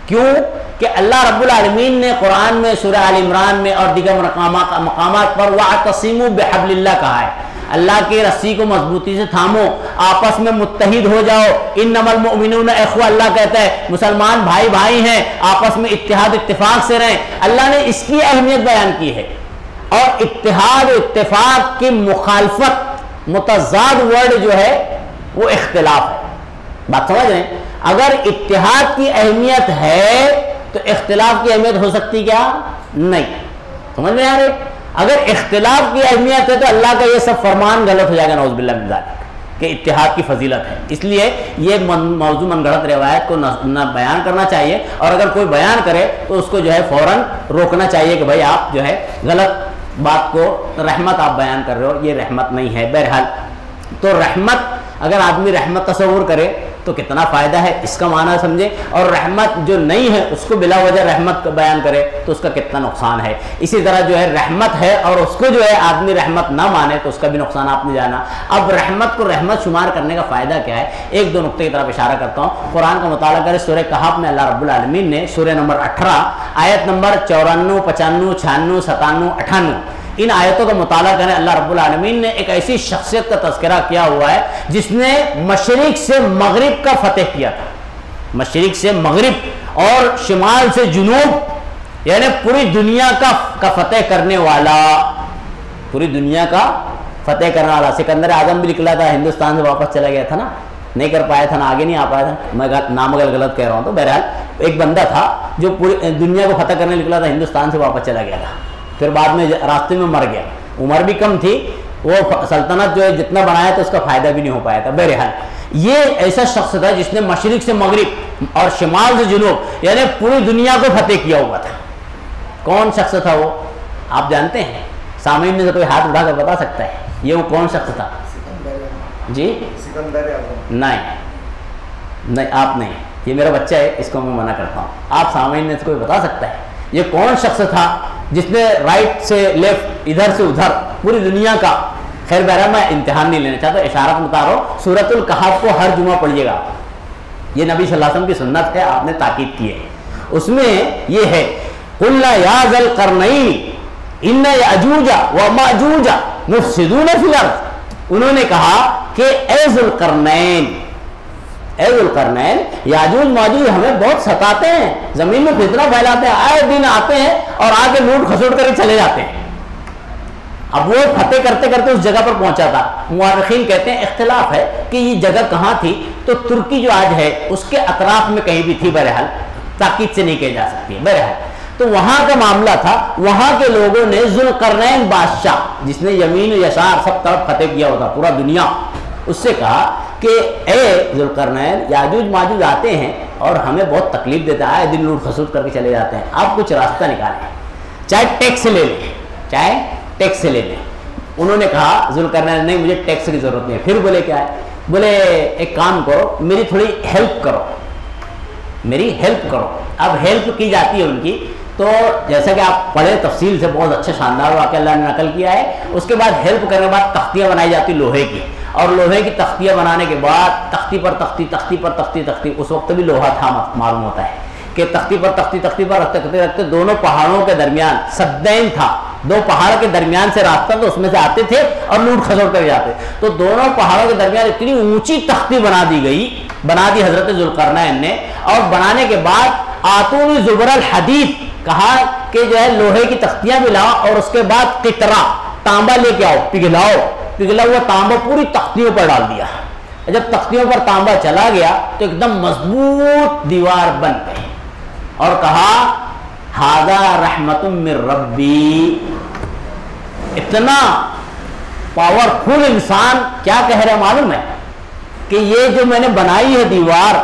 کیوں کہ اللہ رب العالمین نے قرآن میں سورہ آل عمران میں اور دیگر مقامات پر وَاعْتَصِمُوا بِحَبْلِ اللَّهِ کہا ہے. اللہ کی رسی کو مضبوطی سے تھامو, آپس میں متحد ہو جاؤ. انما المؤمنون اخوہ, اللہ کہتا ہے مسلمان بھائی بھائی ہیں, آپس میں اتحاد اتفاق سے رہیں. اللہ نے اس کی اہمیت بیان کی ہے. اور اتحاد و اتفاق کی مخالفت, متضاد ورڈ جو ہے وہ اختلاف ہے. بات سمجھ رہے ہیں؟ اگر اتحاد کی اہمیت ہے تو اختلاف کی اہمیت ہو سکتی کیا؟ نہیں. سمجھ میں آ رہے؟ اگر اختلاف کی اہمیت ہے تو اللہ کا یہ سب فرمان غلط ہو جائے گا, نعوذ باللہ من ذالک, کہ اتحاد کی فضیلت ہے. اس لیے یہ موضوع من گھڑت روایت کو نہ بیان کرنا چاہیے, اور اگر کوئی بیان کرے تو اس کو جو ہے فوراً روکنا چاہیے کہ بھائی آپ جو ہے غلط بات کو, رحمت آپ بیان کر رہے ہو, یہ رحمت نہیں ہے. بہرحال تو رحمت, اگر آدمی رحمت تصور کرے تو کتنا فائدہ ہے, اس کا معنی سمجھے. اور رحمت جو نہیں ہے اس کو بلا وجہ رحمت بیان کرے تو اس کا کتنا نقصان ہے. اسی طرح جو ہے رحمت ہے اور اس کو جو ہے آدمی رحمت نہ مانے تو اس کا بھی نقصان آپ نے جانا. اب رحمت کو رحمت شمار کرنے کا فائدہ کیا ہے؟ ایک دو نقطے کی طرف اشارہ کرتا ہوں. قرآن کا مطالعہ کرے, سورہ کہف میں اللہ رب العالمین نے سورہ نمبر 18 آیت نمبر 94, 95, 96, 97, 98 ان آیتوں کا مطالعہ کریں. اللہ رب العالمین نے ایک ایسی شخصیت کا تذکرہ کیا ہوا ہے جس نے مشرق سے مغرب کا فتح کیا تھا. مشرق سے مغرب اور شمال سے جنوب, یعنی پوری دنیا کا فتح کرنے والا, پوری دنیا کا فتح کرنے والا. سکندر اعظم بھی نکلا تھا, ہندوستان سے واپس چلا گیا تھا نا, نہیں کر پایا تھا نا, آگے نہیں آ پایا تھا. میں نام اگر غلط کہہ رہا ہوں تو بہرحال ایک بندہ تھا جو پوری دنیا کو فتح کرنے نکلا تھا, ہندوستان سے واپس چلا گیا تھا, پھر بعد میں راستے میں مر گیا. عمر بھی کم تھی, وہ سلطنت جو ہے جتنا بنایا تھا اس کا فائدہ بھی نہیں ہو پایا تھا. بہرحال یہ ایسا شخص تھا جس نے مشرق سے مغرب اور شمال سے جنوب یعنی پوری دنیا کو فتح کیا ہوا تھا. کون شخص تھا وہ؟ آپ جانتے ہیں؟ سامعین میں سے کوئی ہاتھ اٹھا کر بتا سکتا ہے یہ وہ کون شخص تھا؟ جی نہیں, آپ نہیں, یہ میرا بچہ ہے, اس کو میں منع کرتا ہوں. آپ سامعین میں سے کوئی بتا سکتا ہے یہ کون شخص تھا جس نے رائٹ سے لیفٹ, ادھر سے ادھر پوری دنیا کا, خیر بہرحال میں امتحان نہیں لینا چاہتا, اشارت بتا رہا ہوں. سورۃ الکہف کو ہر جمعہ پڑھیے گا, یہ نبی صلی اللہ علیہ وسلم کی سنت ہے, آپ نے تاکید کی ہے. اس میں یہ ہے قُلْنَا يَا ذَا الْقَرْنَيْنِ إِنَّ يَأْجُوجَ وَمَأْجُوجَ مُفْسِدُونَ فِي الْأَرْضِ. انہوں نے کہا کہ اے ذوالقرنین, اے ذوالقرنین, یاجوج ماجوج ہمیں بہت ستاتے ہیں, زمین میں فتنہ پھیلاتے ہیں, آئے دن آتے ہیں اور آ کے لوٹ کھسوٹ کر چلے جاتے ہیں. اب وہ فتح کرتے کرتے اس جگہ پر پہنچا تھا. مورخین کہتے ہیں اختلاف ہے کہ یہ جگہ کہاں تھی, تو ترکی جو آج ہے اس کے اطراف میں کہیں بھی تھی. بہرحال تاکید سے نہیں کہی جا سکتی. بہرحال تو وہاں کا معاملہ تھا. وہاں کے لوگوں نے ذوالقرنین بادشاہ جس نے یمین و یسار سب طرف فتح کیا ہوتا پورا دنیا, اس سے کہا کہ اے ذوالقرنین, یاجوج ماجوج آتے ہیں اور ہمیں بہت تکلیف دیتے ہیں, آئے دن لوٹ کھسوٹ کر کے چلے جاتے ہیں, آپ کچھ راستہ نکالیں, چاہے ٹیکس لے لیں, چاہے ٹیکس سے لے لیں. انہوں نے کہا ذوالقرنین نہیں, مجھے ٹیکس کی ضرورت نہیں ہے. پھر بولے کیا ہے؟ بولے ایک کام کرو, میری تھوڑی ہیلپ کرو, میری ہیلپ کرو. اب ہیلپ کی جاتی ہے ان کی تو جیسا کہ آپ پڑھے تفصیل سے، بہت اچھا شاندار واقعہ اللہ نے نقل کیا ہے. اس کے بعد ہیلپ کرنے کے بعد تختیاں بنائی جاتی لوہے کی، اور لوہے کی تختیاں بنانے کے بعد تختی پر تختی، تختی پر تختی، تختی، اس وقت بھی لوہا تھا معلوم ہوتا ہے کہ تختی پر تختی، تختی پر رکھتے رکھتے دونوں پہاڑوں کے درمیان سدین تھا، دو پہاڑ کے درمیان سے راستہ تو اس میں سے آتے تھے اور لوٹ کھسوڑ کر جاتے. تو دونوں پہاڑوں کے درمیان اتنی اونچی تختی بنا دی حضرت ذوالقرنین نے. اور بنانے کے بعد آتونی زبر الحدید، کہا کہ جو ہے لوہے کی تختیاں بھی لاؤ، اور اس کے بعد قطرہ تانبا لے کے آؤ، پگھلا ہوا تانبا پوری تختیوں پر ڈال دیا. جب تختیوں پر تانبا چلا گیا تو ایک دم مضبوط دیوار بن گئی، اور کہا ھذا رحمت من ربی. اتنا پاورفل انسان کیا کہہ رہا معلوم ہے کہ یہ جو میں نے بنائی ہے دیوار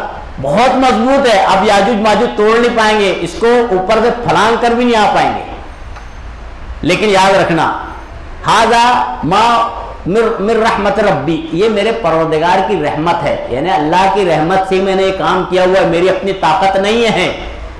بہت مضبوط ہے، اب یاجوج ماجوج توڑ نہیں پائیں گے، اس کو اوپر سے پھلانگ کر بھی نہیں آ پائیں گے. لیکن یاد رکھنا ھذا ما من رحمت ربی، یہ میرے پروردگار کی رحمت ہے، یعنی اللہ کی رحمت سے میں نے یہ کام کیا ہوا ہے. میری اپنی طاقت نہیں ہے،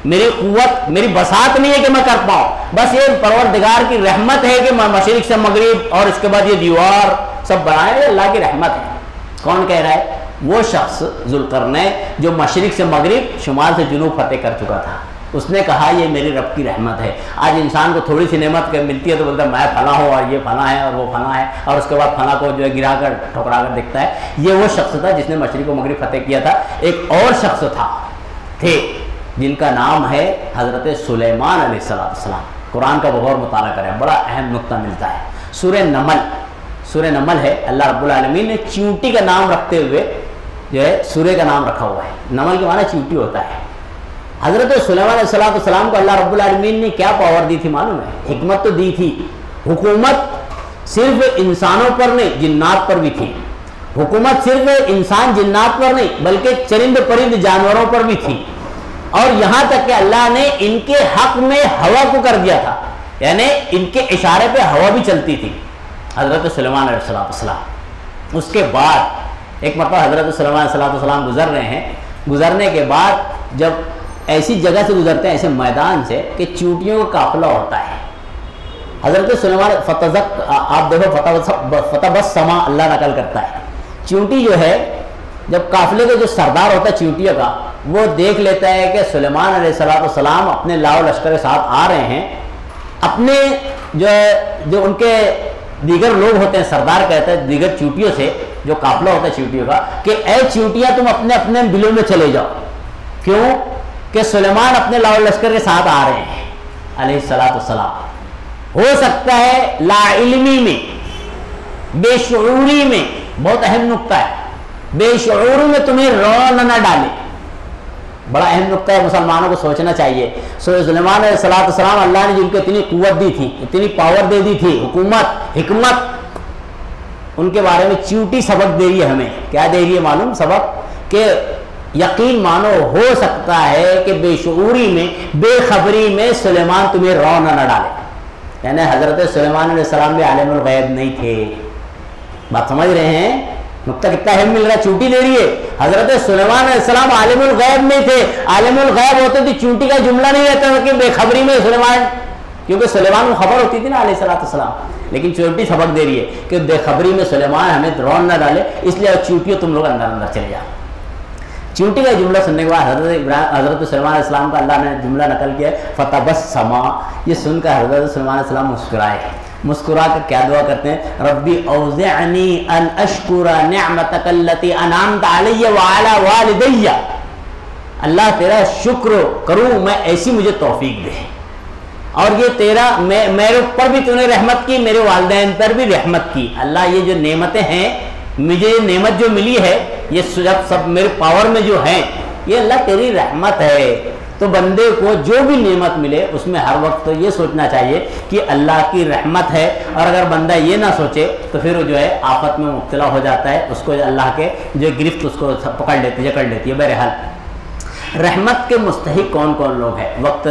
میری قوت، میری بساط نہیں ہے کہ میں کر پاؤں، بس یہ پروردگار کی رحمت ہے کہ میں مشرق سے مغرب اور اس کے بعد یہ دیوار سب بنائے، اللہ کی رحمت ہے. کون کہہ رہا ہے؟ وہ شخص ذوالقرنین جو مشرق سے مغرب، شمال سے جنوب فتح کر چکا تھا. اس نے کہا یہ میری رب کی رحمت ہے. آج انسان کو تھوڑی سی نعمت ملتی ہے تو بولتا ہے میں فلاں ہوں اور یہ فلاں ہے اور وہ فلاں ہے، اور اس کے بعد فلاں کو جو ہے گرا کر ٹھکرا کر دیکھتا ہے. یہ وہ شخص تھا جس نے مشرق و مغرب فتح کیا تھا. ایک اور شخص تھے جن کا نام ہے حضرت سلیمان علیہ السلام. قرآن کا بغور مطالعہ کریں، بڑا اہم نقطہ ملتا ہے. سورہ نمل ہے، اللہ رب العالمین نے چیونٹی کا نام رکھتے ہوئے جو ہے سورہ کا نام رکھا ہوا ہے. نمل کے معنی چیونٹی ہوتا ہے. حضرت سلیمان علیہ السلام کو اللہ رب العالمین نے کیا پاور دی تھی معلوم ہے؟ حکمت تو دی تھی. حکومت صرف انسانوں پر نہیں، جنات پر بھی تھی. حکومت صرف انسان جنات پر نہیں بلکہ چرند پرند جانوروں پر بھی تھی. اور یہاں تک کہ اللہ نے ان کے حق میں ہوا کو کر دیا تھا، یعنی ان کے اشارے پہ ہوا بھی چلتی تھی. حضرت سلیمان علیہ السلام. اس کے بعد ایک مرتبہ حضرت سلیمان علیہ السلام گزر رہے ہیں. گزرنے کے بعد جب ایسی جگہ سے گزرتے ہیں، ایسے میدان سے کہ چیونٹیوں کا قافلہ ہوتا ہے. حضرت سلیمان آپ دیکھو فتبسما اللہ نقل کرتا ہے. چیونٹی جو ہے جب قافلے کا جو سردار ہوتا ہے چیونٹیوں کا، وہ دیکھ لیتا ہے کہ سلیمان علیہ السلام اپنے لاؤ لشکر کے ساتھ آ رہے ہیں. اپنے جو ان کے دیگر لوگ ہوتے ہیں، سردار کہتا ہے دیگر چیونٹیوں سے، جو قافلہ ہوتا ہے چیونٹیوں کا، کہ اے چیونٹیاں تم اپنے اپنے بلوں میں چلے جاؤ. کیوں؟ کہ سلیمان اپنے لاؤ لشکر کے ساتھ آ رہے ہیں علیہ السلام. ہو سکتا ہے لا علمی میں، بے شعوری میں، بہت اہم نقطہ ہے، بے شعوری میں تمہیں رون نہ ڈالے. بڑا اہم نقطہ ہے، مسلمانوں کو سوچنا چاہیے. سلیمان علیہ السلام اللہ نے جن کو اتنی قوت دی تھی، اتنی پاور دے دی تھی، حکومت، حکمت، ان کے بارے میں چیونٹی سبق دے رہی ہے ہمیں. کیا دے رہی ہے معلوم؟ سبق کہ یقین مانو ہو سکتا ہے کہ بے شعوری میں، بے خبری میں سلیمان تمہیں رون نہ ڈالے. یعنی حضرت سلیمان علیہ السلام بھی عالم الغیب نہیں تھے. بات سمجھ رہے ہیں؟ نقطہ کتنا اہم مل رہا ہے، چونٹی لے رہی ہے. حضرت سلیمان علیہ السلام عالم الغیب نہیں تھے. عالم الغیب ہوتے تو چونٹی کا جملہ نہیں رہتا کہ بے خبری میں سلیمان، کیونکہ سلیمان کو خبر ہوتی تھی نا علیہ السلام. لیکن چونٹی سبق دے رہی ہے کہ بے خبری میں سلیمان ہمیں رون نہ ڈالے، اس لیے چونٹیوں تم لوگ اندر اندر چلے جاؤ. چونٹی کا جملہ سننے کے بعد حضرت سلیمان علیہ السلام کا اللہ نے جملہ نقل کیا ہے فتبسما. یہ سن کر حضرت سلیمان علیہ السلام مسکرائے. مسکرا کر کیا دعا کرتے ہیں؟ ربی اوزعنی ان اشکر نعمتک التی انعمت علی وعلی والدی. اللہ تیرا شکر کروں میں، ایسی مجھے توفیق دے. اور یہ تیرا میرے اوپر بھی تو نے رحمت کی، میرے والدین پر بھی رحمت کی. اللہ یہ جو نعمتیں ہیں، مجھے یہ نعمت جو ملی ہے، یہ سب میرے پاور میں جو ہیں، یہ اللہ تیری رحمت ہے. تو بندے کو جو بھی نعمت ملے اس میں ہر وقت تو یہ سوچنا چاہیے کہ اللہ کی رحمت ہے. اور اگر بندہ یہ نہ سوچے تو پھر جو ہے آفت میں مبتلا ہو جاتا ہے، اس کو اللہ کے جو گرفت اس کو پکڑ لیتی ہے، جکڑ لیتی ہے. بہرحال رحمت کے مستحق کون کون لوگ ہیں؟ وقت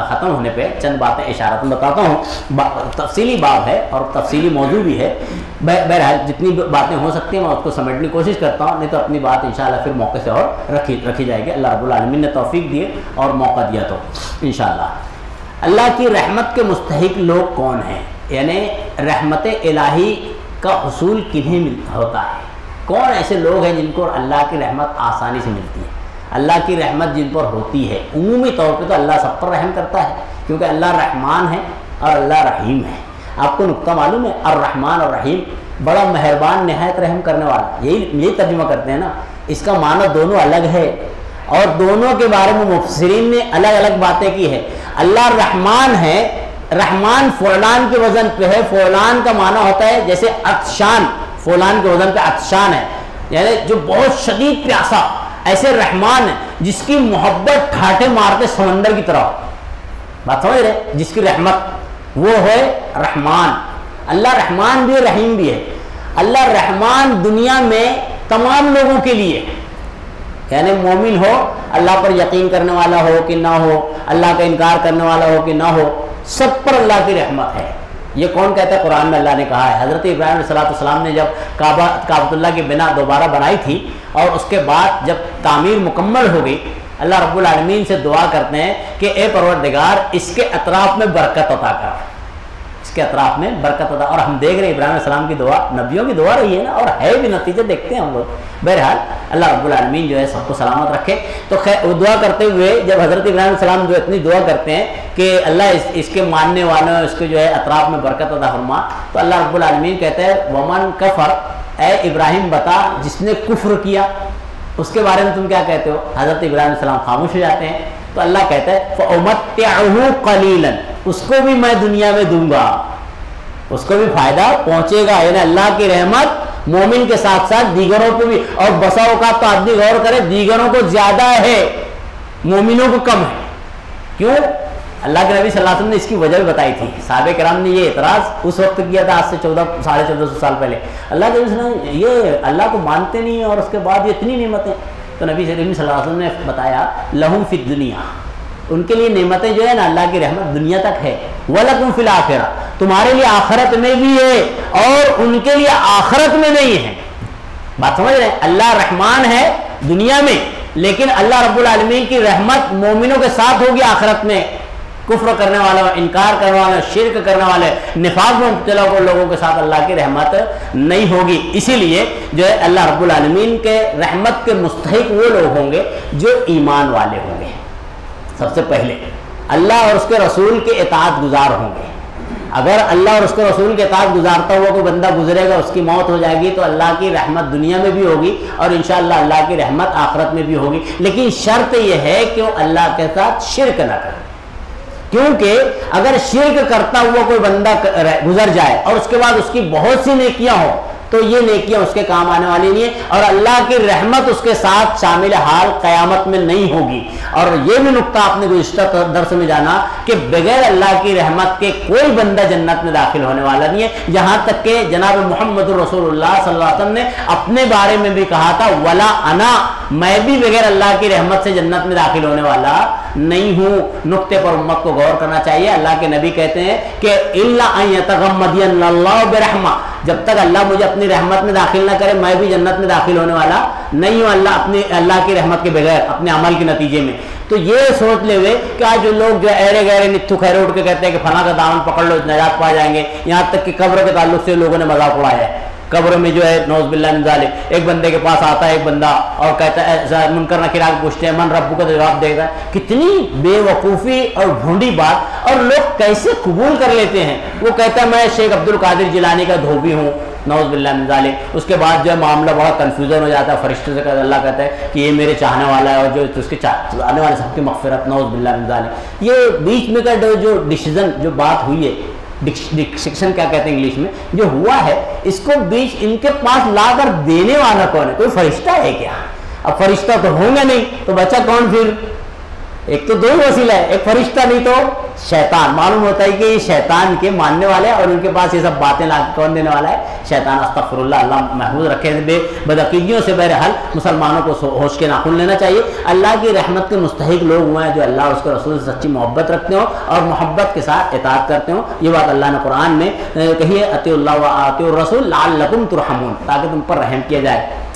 ختم ہونے پہ چند باتیں اشارت میں بتاتا ہوں. تفصیلی باب ہے اور تفصیلی موضوع بھی ہے. بہرحال جتنی باتیں ہو سکتی ہیں میں اس کو سمیٹنے کی کوشش کرتا ہوں، نہیں تو اپنی بات انشاءاللہ پھر موقع سے اور رکھی جائے گی. اللہ رب العالمین نے توفیق دیے اور موقع دیا تو انشاءاللہ. اللہ کی رحمت کے مستحق لوگ کون ہیں، یعنی رحمت الہی کا حصول کنہیں ہوتا ہے، کون ایسے لوگ ہیں جن کو اللہ کی رحمت آسانی سے ملتی ہے، اللہ کی رحمت جن پر ہوتی ہے۔ عمومی طور پہ تو اللہ سب پر رحم کرتا ہے، کیونکہ اللہ رحمان ہے اور اللہ رحیم ہے۔ آپ کو نقطہ معلوم ہے، الرحمن اور رحیم، بڑا مہربان نہایت رحم کرنے والا، یہی ترجمہ کرتے ہیں نا۔ اس کا معنی دونوں الگ ہے، اور دونوں کے بارے میں مفسرین نے الگ الگ باتیں کی ہے۔ اللہ رحمان ہے، رحمان فعلان کے وزن پہ ہے، فعلان کا معنی ہوتا ہے جیسے عطشان، فعلان کے وزن پہ عطشان ہے، یعنی جو بہت شدید پیاسا، ایسے رحمان ہے جس کی محبت ٹھاٹے مارتے سمندر کی طرح، بات سمجھ رہے، جس کی رحمت وہ ہے رحمان۔ اللہ رحمان بھی ہے، رحیم بھی ہے۔ اللہ رحمان دنیا میں تمام لوگوں کے لیے، یعنی مومن ہو، اللہ پر یقین کرنے والا ہو کہ نہ ہو، اللہ کا انکار کرنے والا ہو کہ نہ ہو، سب پر اللہ کی رحمت ہے۔ یہ کون کہتا ہے؟ قرآن میں اللہ نے کہا ہے۔ حضرت ابراہیم علیہ السلام نے جب کعبۃ اللہ کی بنا دوبارہ بنائی تھی، اور اس کے بعد جب تعمیر مکمل ہو گئی، اللہ رب العالمین سے دعا کرتے ہیں کہ اے پروردگار اس کے اطراف میں برکت عطا کر، اس کے اطراف میں برکت عطا۔ اور ہم دیکھ رہے ہیں ابراہیم علیہ السلام کی دعا نبیوں کی دعا رہی ہے نا، اور ہے بھی، نتیجے دیکھتے ہیں ہم لوگ۔ بہرحال اللہ رب العالمین جو ہے سب کو سلامت رکھے۔ تو خیر دعا کرتے ہوئے جب حضرت ابراہیم علیہ السلام جو اتنی دعا کرتے ہیں کہ اللہ اس کے ماننے والوں، اس کے جو ہے اطراف میں برکت عطا فرما، تو اللہ رب العالمین کہتے ہیں ومن کفر، اے ابراہیم بتا جس نے کفر کیا اس کے بارے میں تم کیا کہتے ہو؟ حضرت ابراہیم علیہ السلام خاموش ہو جاتے ہیں، تو اللہ کہتا ہے فَأُمَتِّعُهُ قَلِيلًا، اس کو بھی میں دنیا میں دوں گا، اس کو بھی فائدہ پہنچے گا۔ یعنی اللہ کی رحمت مومن کے ساتھ ساتھ دیگروں پہ بھی، اور بسا اوقات تو آدمی غور کرے دیگروں کو زیادہ ہے، مومنوں کو کم ہے۔ کیوں؟ اللہ کے نبی صلی اللہ علیہ وسلم نے اس کی وجہ بھی بتائی تھی۔ صحابہ کرام نے یہ اعتراض اس وقت کیا تھا، آج سے 1400 سال پہلے، اللہ کے نبی صلی اللہ علیہ وسلم یہ اللہ کو مانتے نہیں اور اس کے بعد یہ اتنی نعمتیں، تو نبی صلی اللہ علیہ وسلم نے بتایا لہم فی الدنیا، ان کے لیے نعمتیں جو ہے نا اللہ کی رحمت دنیا تک ہے، وَلَكُمْ فِي الْآخِرَةِ، تمہارے لیے آخرت میں بھی ہے اور ان کے لیے آخرت میں نہیں ہے۔ بات سمجھ رہے ہیں؟ اللہ رحمان ہے دنیا میں، لیکن اللہ رب العالمین کی رحمت مومنوں کے ساتھ ہوگی آخرت میں۔ کفر کرنے والا، انکار کرنے والا، شرک کرنے والے، نفاق میں مبتلا لوگوں کے ساتھ اللہ کی رحمت نہیں ہوگی۔ اسی لیے جو ہے اللہ رب العالمین کے رحمت کے مستحق وہ لوگ ہوں گے جو ایمان والے ہوں گے۔ سب سے پہلے اللہ اور اس کے رسول کے اطاعت گزار ہوں گے۔ اگر اللہ اور اس کے رسول کے اطاعت گزارتا ہوا کوئی بندہ گزرے گا، اس کی موت ہو جائے گی، تو اللہ کی رحمت دنیا میں بھی ہوگی اور انشاءاللہ اللہ کی رحمت آخرت میں بھی ہوگی۔ لیکن شرط یہ ہے کہ وہ اللہ کے ساتھ شرک نہ کرے، کیونکہ اگر شرک کرتا ہوا کوئی بندہ گزر جائے اور اس کے بعد اس کی بہت سی نیکیاں ہوں، تو یہ نیکیاں اس کے کام آنے والی نہیں ہے، اور اللہ کی رحمت اس کے ساتھ شامل حال قیامت میں نہیں ہوگی۔ اور یہ بھی نقطہ آپ نے گزشتہ درس میں جانا کہ بغیر اللہ کی رحمت کے کوئی بندہ جنت میں داخل ہونے والا نہیں ہے، یہاں تک کہ جناب محمد رسول اللہ صلی اللہ علیہ وسلم نے اپنے بارے میں بھی کہا تھا ولا انا، میں بھی بغیر اللہ کی رحمت سے جنت میں داخل ہونے والا نہیں ہوں۔ نقطے پر امت کو غور کرنا چاہیے۔ اللہ کے نبی کہتے ہیں کہ الا ان یتغمدنی اللہ برحمہ، جب تک اللہ مجھے اپنی رحمت میں داخل نہ کرے میں بھی جنت میں داخل ہونے والا نہیں ہوں، اللہ کی رحمت کے بغیر، اپنے عمل کے نتیجے میں۔ تو یہ سوچ لے ہوئے کہ آج جو لوگ جو ایرے گہرے نتھو خیرے اٹھ کے کہتے ہیں کہ فلاں کا دامن پکڑ لو نجات پا جائیں گے، یہاں تک کہ قبر کے تعلق سے لوگوں نے مذاق اڑایا ہے۔ قبر میں جو ہے نعوذ باللہ من ذالک، ایک بندے کے پاس آتا ہے ایک بندہ اور کہتا ہے منکر نکیر آ کے پوچھتے ہیں من ربک، کا جواب دیتا ہے۔ کتنی بے وقوفی اور بھونڈی بات، اور لوگ کیسے قبول کر لیتے ہیں۔ وہ کہتا ہے میں شیخ عبد القادر جیلانی کا دھوبی ہوں، نعوذ باللہ من ذالک۔ اس کے بعد جو ہے معاملہ بڑا کنفیوژن ہو جاتا ہے، فرشتے سے اللہ کہتا ہے کہ یہ میرے چاہنے والا ہے، اور جو اس کے چاہنے والے سب کی مغفرت، نعوذ باللہ من ذالک۔ یہ بیچ میں کا جو ڈیسیژن جو بات ہوئی ہے، ڈسکشن کیا کہتے ہیں انگلش میں، جو ہوا ہے، اس کو بیچ ان کے پاس لا کر دینے والا کون ہے؟ کوئی فرشتہ ہے کیا؟ اب فرشتہ تو ہوں گے نہیں، تو بچہ کون پھر؟ ایک تو دو ہی وسیلہ ہے، ایک فرشتہ نہیں تو شیطان۔ معلوم ہوتا ہے کہ یہ شیطان کے ماننے والے ہیں، اور ان کے پاس یہ سب باتیں لا کے کون دینے والا ہے؟ شیطان۔ استغفر اللہ، اللہ محفوظ رکھے بے بدعقیدیوں سے۔ بہرحال مسلمانوں کو ہوش کے ناخن لینا چاہیے۔ اللہ کی رحمت کے مستحق لوگ ہوئے ہیں جو اللہ اور اس کے رسول سے سچی محبت رکھتے ہوں اور محبت کے ساتھ اطاعت کرتے ہوں۔ یہ بات اللہ نے قرآن میں کہی ہے، اطیعوا اللہ و اطیعوا الرسول لعلکم ترحمون، تاکہ تم پر رحم کیا جائے۔